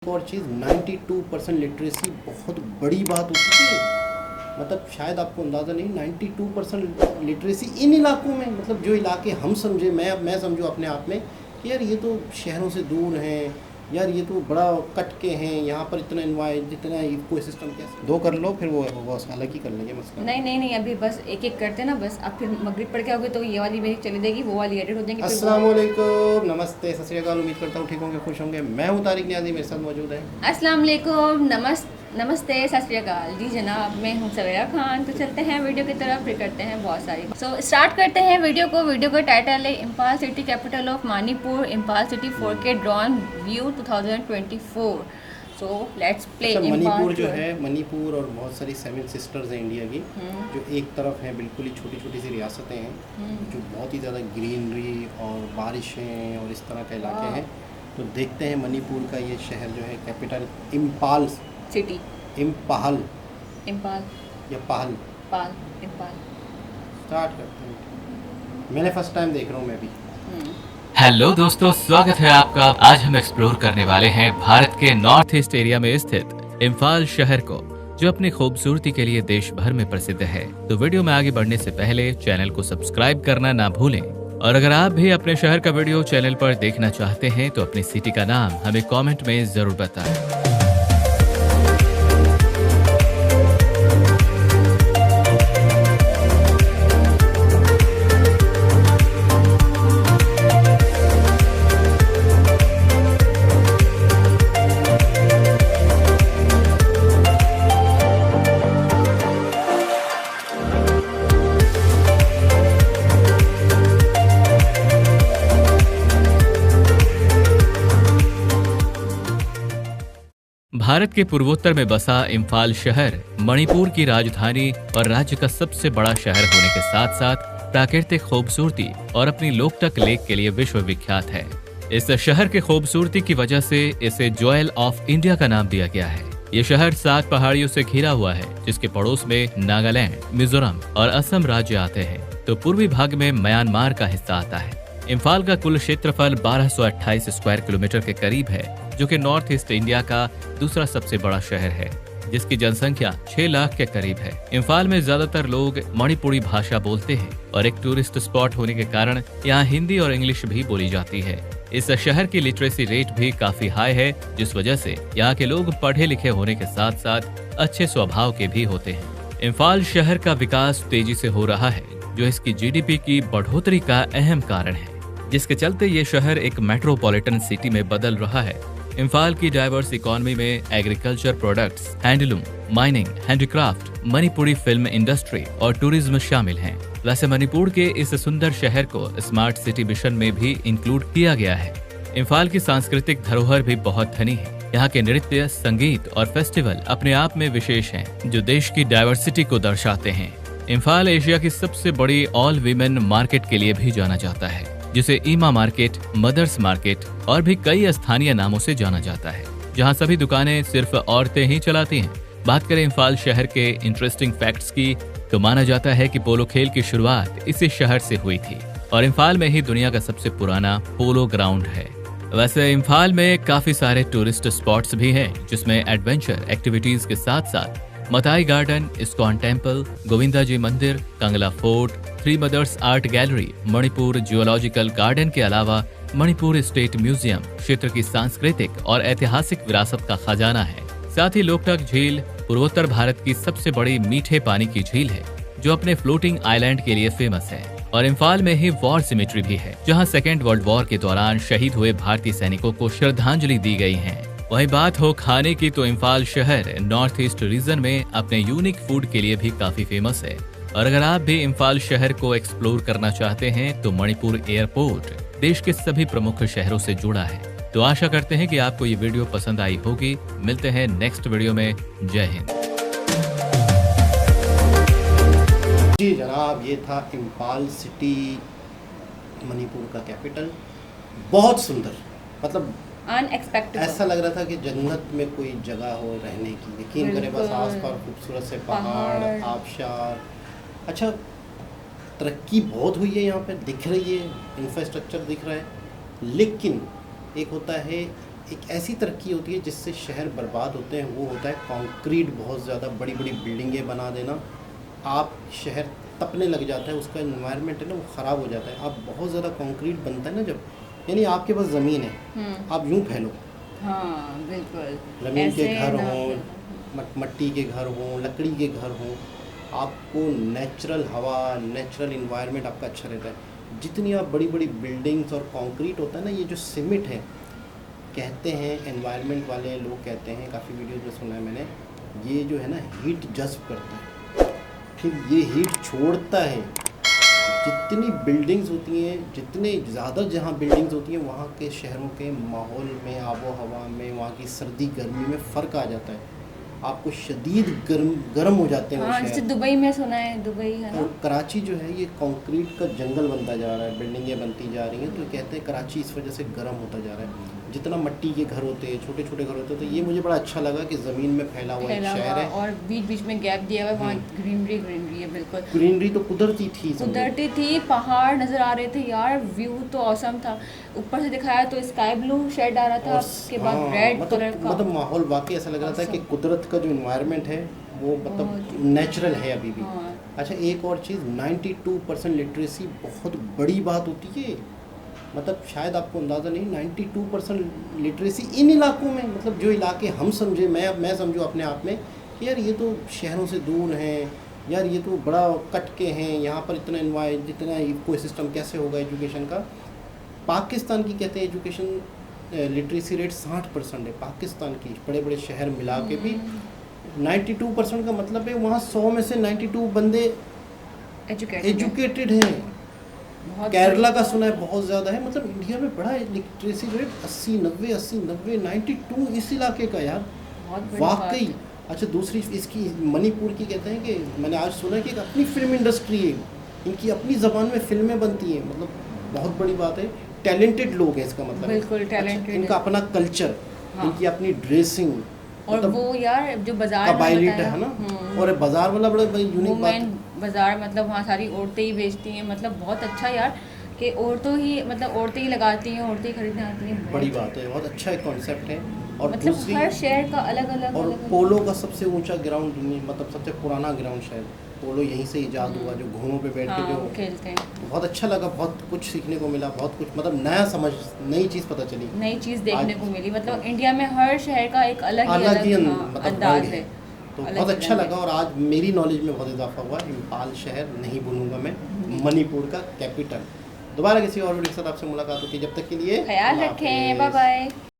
एक और चीज़ 92% लिटरेसी बहुत बड़ी बात होती है। मतलब शायद आपको अंदाज़ा नहीं, 92% लिटरेसी इन इलाकों में, मतलब जो इलाके हम समझे, मैं समझूँ अपने आप में कि यार ये तो शहरों से दूर हैं, यार ये तो बड़ा कट के हैं, यहाँ पर इतना इको सिस्टम कैसे दो कर लो, फिर वो अलग ही कर लेंगे मसला। नहीं अभी बस एक एक करते ना, बस अब फिर मगरिब पढ़ के आओगे तो ये वाली मेरी चली जाएगी, वो वाली एडिट हो जाएंगी। अस्सलाम वालेकुम, नमस्ते, सत श्री अकाल। उम्मीद करता हूँ ठीक होंगे, खुश होंगे। मैं हूँ तारिक न्याजी, मेरे साथ मौजूद है। अस्सलाम वालेकुम, नमस्ते, सत श्री अकाल जी जनाब, मैं हूँ सवेरा खान। तो चलते हैं वीडियो की तरफ, फिर करते हैं बहुत सारी। स्टार्ट करते हैं वीडियो को। वीडियो का टाइटल है Imphal city capital of Manipur, Imphal city 4K drone view 2024। So let's play. Manipur जो है, मणिपुर और बहुत सारी 7 सिस्टर्स हैं इंडिया की, जो एक तरफ हैं, बिल्कुल ही छोटी छोटी सी रियासतें हैं, जो बहुत ही ज़्यादा ग्रीनरी और बारिशें और इस तरह के इलाके हैं। तो देखते हैं मणिपुर का ये शहर जो है, कैपिटल इम्फाल सिटी, इम्फाल या पहल, इम्फाल। स्टार्ट करते हैं। मैंने फर्स्ट टाइम देख रहा हूँ मैं भी। हेलो दोस्तों, स्वागत है आपका। आज हम एक्सप्लोर करने वाले हैं भारत के नॉर्थ ईस्ट एरिया में स्थित इम्फाल शहर को, जो अपनी खूबसूरती के लिए देश भर में प्रसिद्ध है। तो वीडियो में आगे बढ़ने से पहले चैनल को सब्सक्राइब करना ना भूलें, और अगर आप भी अपने शहर का वीडियो चैनल पर देखना चाहते हैं तो अपनी सिटी का नाम हमें कॉमेंट में जरूर बताएं। भारत के पूर्वोत्तर में बसा इम्फाल शहर मणिपुर की राजधानी और राज्य का सबसे बड़ा शहर होने के साथ साथ प्राकृतिक खूबसूरती और अपनी लोकटक लेक के लिए विश्व विख्यात है। इस शहर की खूबसूरती की वजह से इसे ज्वेल ऑफ इंडिया का नाम दिया गया है। ये शहर 7 पहाड़ियों से घिरा हुआ है, जिसके पड़ोस में नागालैंड, मिजोरम और असम राज्य आते हैं, तो पूर्वी भाग में म्यांमार का हिस्सा आता है। इम्फाल का कुल क्षेत्रफल 1228 स्क्वायर किलोमीटर के करीब है, जो कि नॉर्थ ईस्ट इंडिया का दूसरा सबसे बड़ा शहर है, जिसकी जनसंख्या 6 लाख के करीब है। इम्फाल में ज्यादातर लोग मणिपुरी भाषा बोलते हैं और एक टूरिस्ट स्पॉट होने के कारण यहाँ हिंदी और इंग्लिश भी बोली जाती है। इस शहर की लिटरेसी रेट भी काफी हाई है, जिस वजह से यहाँ के लोग पढ़े लिखे होने के साथ साथ अच्छे स्वभाव के भी होते हैं। इम्फाल शहर का विकास तेजी से हो रहा है, जो इसकी जीडीपी की बढ़ोतरी का अहम कारण है, जिसके चलते ये शहर एक मेट्रोपॉलिटन सिटी में बदल रहा है। इम्फाल की डाइवर्स इकोनॉमी में agriculture products, handloom, mining, handicraft, Manipuri film industry और टूरिज्म शामिल हैं। वैसे मणिपुर के इस सुंदर शहर को स्मार्ट सिटी मिशन में भी इंक्लूड किया गया है। इम्फाल की सांस्कृतिक धरोहर भी बहुत धनी है। यहाँ के नृत्य, संगीत और फेस्टिवल अपने आप में विशेष हैं, जो देश की डाइवर्सिटी को दर्शाते हैं। इम्फाल एशिया की सबसे बड़ी ऑल वीमेन मार्केट के लिए भी जाना जाता है, जिसे ईमा मार्केट, मदर्स मार्केट और भी कई स्थानीय नामों से जाना जाता है, जहां सभी दुकानें सिर्फ औरतें ही चलाती हैं। बात करें इम्फाल शहर के इंटरेस्टिंग फैक्ट्स की, तो माना जाता है कि पोलो खेल की शुरुआत इसी शहर से हुई थी और इम्फाल में ही दुनिया का सबसे पुराना पोलो ग्राउंड है। वैसे इम्फाल में काफी सारे टूरिस्ट स्पॉट्स भी हैं, जिसमें एडवेंचर एक्टिविटीज के साथ साथ Matai garden, ISKCON temple, Govinda ji मंदिर, Kangla fort, 3 mothers art gallery, Manipur geological garden के अलावा मणिपुर स्टेट म्यूजियम क्षेत्र की सांस्कृतिक और ऐतिहासिक विरासत का खजाना है। साथ ही लोकटक झील पूर्वोत्तर भारत की सबसे बड़ी मीठे पानी की झील है, जो अपने फ्लोटिंग आइलैंड के लिए फेमस है। और इम्फाल में ही वॉर सिमेट्री भी है, जहाँ सेकेंड वर्ल्ड वॉर के दौरान शहीद हुए भारतीय सैनिकों को श्रद्धांजलि दी गई है। वहीं बात हो खाने की, तो इम्फाल शहर नॉर्थ ईस्ट रीजन में अपने यूनिक फूड के लिए भी काफी फेमस है। और अगर आप भी इम्फाल शहर को एक्सप्लोर करना चाहते हैं, तो मणिपुर एयरपोर्ट देश के सभी प्रमुख शहरों से जुड़ा है। तो आशा करते हैं कि आपको ये वीडियो पसंद आई होगी। मिलते हैं नेक्स्ट वीडियो में। जय हिंद। जी जनाब, ये था इम्फाल सिटी, मणिपुर का कैपिटल। बहुत सुंदर, मतलब अनएक्सपेक्टेड, ऐसा ऐसा लग रहा था कि जन्नत में कोई जगह हो रहने की। यकीन करें, बस आसपास खूबसूरत से पहाड़, आबशार। अच्छा, तरक्की बहुत हुई है यहाँ पे, दिख रही है, इंफ्रास्ट्रक्चर दिख रहा है, लेकिन एक होता है एक ऐसी तरक्की होती है जिससे शहर बर्बाद होते हैं, वो होता है कंक्रीट, बहुत ज़्यादा बड़ी बड़ी बिल्डिंगें बना देना। आप शहर तपने लग जाता है, उसका एनवायरनमेंट है ना वो ख़राब हो जाता है। आप बहुत ज़्यादा कंक्रीट बनता है ना जब, यानी आपके पास ज़मीन है, आप यूँ फैलो, हाँ बिल्कुल, ज़मीन के ऐसे घर ना हों, मट्टी के घर हों, लकड़ी के घर हों, आपको नेचुरल हवा, नेचुरल इन्वायरमेंट आपका अच्छा रहता है। जितनी आप बड़ी बड़ी बिल्डिंग्स और कंक्रीट होता है ना, ये जो सीमेंट है, कहते हैं एनवायरनमेंट वाले लोग कहते हैं, काफ़ी वीडियोज़ में सुना है मैंने, ये जो है ना हीट जज्ब करता है, फिर ये हीट छोड़ता है। जितनी बिल्डिंग्स होती हैं, जितने ज़्यादा जहाँ बिल्डिंग्स होती हैं, वहाँ के शहरों के माहौल में, आबो हवा में, वहाँ की सर्दी गर्मी में फ़र्क आ जाता है। आपको शदीद गर्म हो जाते हैं वो हाँ, जैसे शहर। दुबई में सुना है, दुबई है ना। और कराची जो है ये कंक्रीट का जंगल बनता जा रहा है, बिल्डिंगें बनती जा रही हैं, तो कहते हैं कराची इस वजह से गर्म होता जा रहा है। जितना मट्टी के घर होते हैं, छोटे छोटे घर होते हैं, तो ये मुझे बड़ा अच्छा लगा कि ज़मीन में फैला हुआ एक शहर है। और बीच बीच में गैप दिया हुआ है, वहाँ ग्रीनरी है बिल्कुल। ग्रीनरी तो कुदरती थी, समझो। कुदरती थी, पहाड़ नज़र आ रहे थे यार, व्यू तो ऑसम था। ऊपर से दिखाया तो स्काई ब्लू शेड आ रहा था, उसके बाद हाँ, रेड कलर का। मतलब माहौल वाकई ऐसा लग रहा था कि कुदरत का जो इन्वायरमेंट है वो मतलब नेचुरल है अभी भी। हाँ। अच्छा, एक और चीज़, 92% लिटरेसी बहुत बड़ी बात होती है। मतलब शायद आपको अंदाज़ा नहीं, 92% लिटरेसी इन इलाकों में, मतलब जो इलाके हम समझे, मैं समझूँ अपने आप में कि यार ये तो शहरों से दूर हैं, यार ये तो बड़ा कट के हैं, यहाँ पर इतना जितना इको सिस्टम कैसे होगा एजुकेशन का। पाकिस्तान की कहते हैं एजुकेशन लिटरेसी रेट 60% है पाकिस्तान की, बड़े बड़े शहर मिला के भी। 92% का मतलब है वहाँ 100 में से 92 बंदे एजुकेटेड हैं। केरला का सुना है बहुत ज़्यादा है, मतलब इंडिया में बड़ा लिटरेसी रेट 80-90 92 इस इलाके का यार, वाकई। अच्छा, दूसरी इसकी मणिपुर की कहते हैं कि मैंने आज सुना है कि एक अपनी फिल्म इंडस्ट्री है, इनकी अपनी ज़बान में फिल्में बनती हैं, मतलब बहुत बड़ी बात है। टैलेंटेड लोग हैं इसका मतलब। बिल्कुल टैलेंटेड। अच्छा, इनका अपना कल्चर, हाँ। इनकी अपनी ड्रेसिंग, और मतलब वो यार जो बाजार कबायली है ना, और बाजार वाला बड़ा यूनिक बात। बाजार मतलब वहाँ सारी औरतें ही बेचती हैं, मतलब बहुत अच्छा यार कि औरतें ही लगाती हैं, औरतें ही खरीदने आती हैं। बड़ी बात है, बहुत अच्छा एक कॉन्सेप्ट है। और मतलब दूसरी, हर शहर का अलग अलग। और पोलो का सबसे ऊंचा ग्राउंड दुनिया, मतलब सबसे पुराना ग्राउंड शायद पोलो यहीं से इजाद हुआ, जो घोड़ों पे बैठ के जो खेलते हैं। बहुत अच्छा लगा, बहुत कुछ सीखने को मिला, बहुत कुछ मतलब नई चीज़ पता चली, नई चीज़ देखने को मिली। मतलब इंडिया में हर शहर का एक अलग ही मतलब अंदाज है, तो बहुत अच्छा लगा। और आज मेरी नॉलेज में बहुत इजाफा हुआ। इम्फाल शहर नहीं भूलूंगा मैं, मणिपुर का कैपिटल। दोबारा किसी और वीडियो के साथ आपसे मुलाकात होती है, जब तक के लिए ख्याल अल्लाह रखें, हाफिज़। Bye bye.